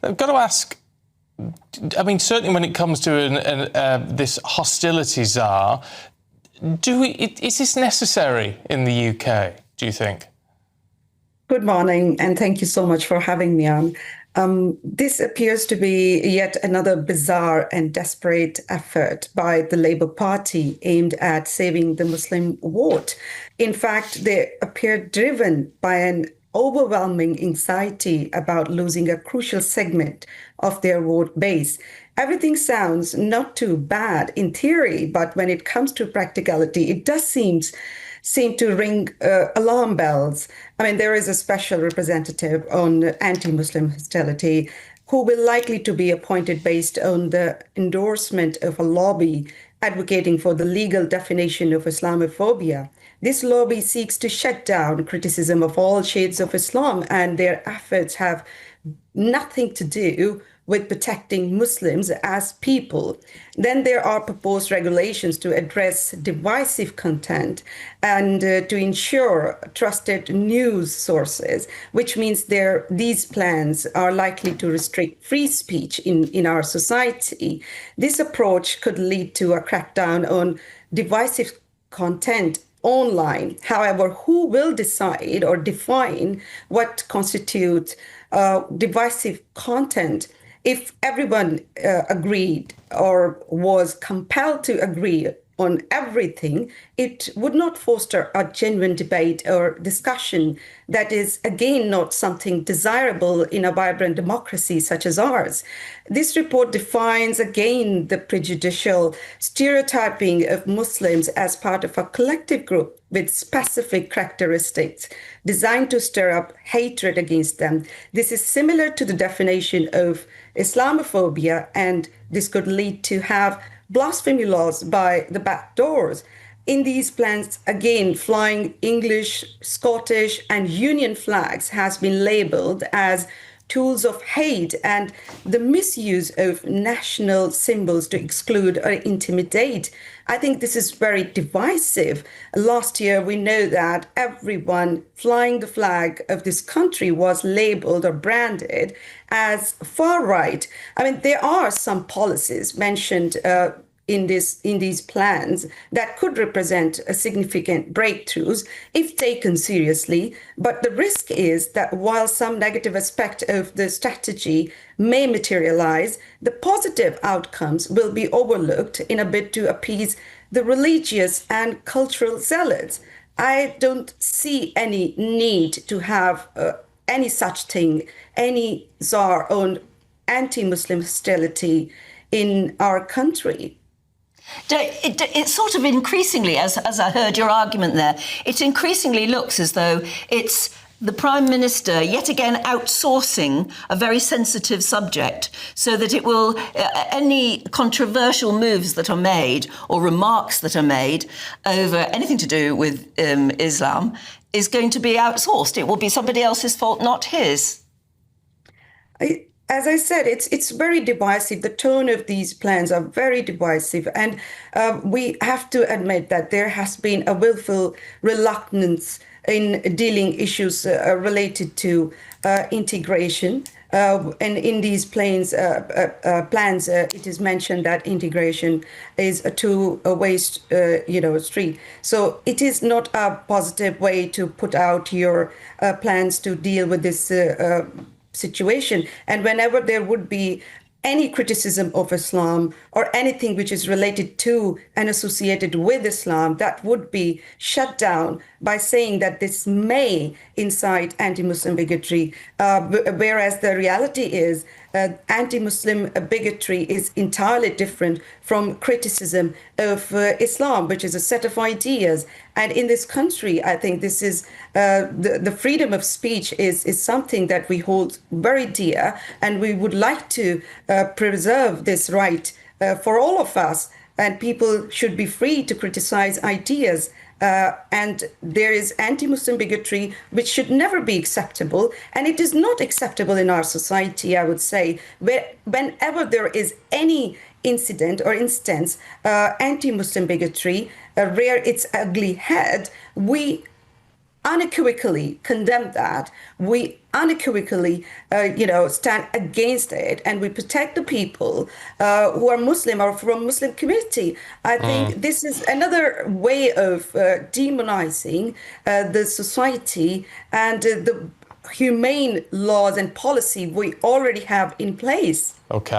I've got to ask, I mean, certainly when it comes to this hostility czar, is this necessary in the UK, do you think? Good morning, and thank you so much for having me on. This appears to be yet another bizarre and desperate effort by the Labour Party aimed at saving the Muslim vote. In fact, they appear driven by an overwhelming anxiety about losing a crucial segment of their vote base. Everything sounds not too bad in theory, but when it comes to practicality, it does seem to ring alarm bells. I mean, there is a special representative on anti-Muslim hostility who will likely to be appointed based on the endorsement of a lobby advocating for the legal definition of Islamophobia. This lobby seeks to shut down criticism of all shades of Islam, and their efforts have nothing to do with protecting Muslims as people. Then there are proposed regulations to address divisive content and to ensure trusted news sources, which means these plans are likely to restrict free speech in our society. This approach could lead to a crackdown on divisive content online. However, who will decide or define what constitutes divisive content? If everyone agreed or was compelled to agree on everything, it would not foster a genuine debate or discussion that is, again, not something desirable in a vibrant democracy such as ours. This report defines, again, the prejudicial stereotyping of Muslims as part of a collective group with specific characteristics designed to stir up hatred against them. This is similar to the definition of Islamophobia, and this could lead to have blasphemy laws by the back doors. In these plans, again, flying English, Scottish, and Union flags has been labeled as tools of hate, and the misuse of national symbols to exclude or intimidate. I think this is very divisive. Last year, we know that everyone flying the flag of this country was labeled or branded as far right. I mean, there are some policies mentioned in these plans that could represent a significant breakthroughs if taken seriously. But the risk is that while some negative aspect of the strategy may materialize, the positive outcomes will be overlooked in a bid to appease the religious and cultural zealots. I don't see any need to have any such thing, any czar on anti-Muslim hostility in our country. It's sort of increasingly, as I heard your argument there, it increasingly looks as though it's the Prime Minister yet again outsourcing a very sensitive subject so that it will, any controversial moves that are made or remarks that are made over anything to do with Islam is going to be outsourced. It will be somebody else's fault, not his. As I said, it's very divisive. The tone of these plans are very divisive. And we have to admit that there has been a willful reluctance in dealing issues related to integration. And in these plans, it is mentioned that integration is a two-way, street. So it is not a positive way to put out your plans to deal with this situation. And whenever there would be any criticism of Islam or anything which is related to and associated with Islam, that would be shut down by saying that this may incite anti-Muslim bigotry, whereas the reality is anti-Muslim bigotry is entirely different from criticism of Islam, which is a set of ideas. And in this country, I think this is the freedom of speech is something that we hold very dear, and we would like to preserve this right for all of us. And people should be free to criticize ideas. And there is anti-Muslim bigotry, which should never be acceptable. And it is not acceptable in our society, I would say, whenever there is any incident or instance, anti-Muslim bigotry, rear its ugly head, we unequivocally condemn that. We unequivocally, stand against it, and we protect the people who are Muslim or from Muslim community. I think this is another way of demonizing the society and the humane laws and policy we already have in place. Okay.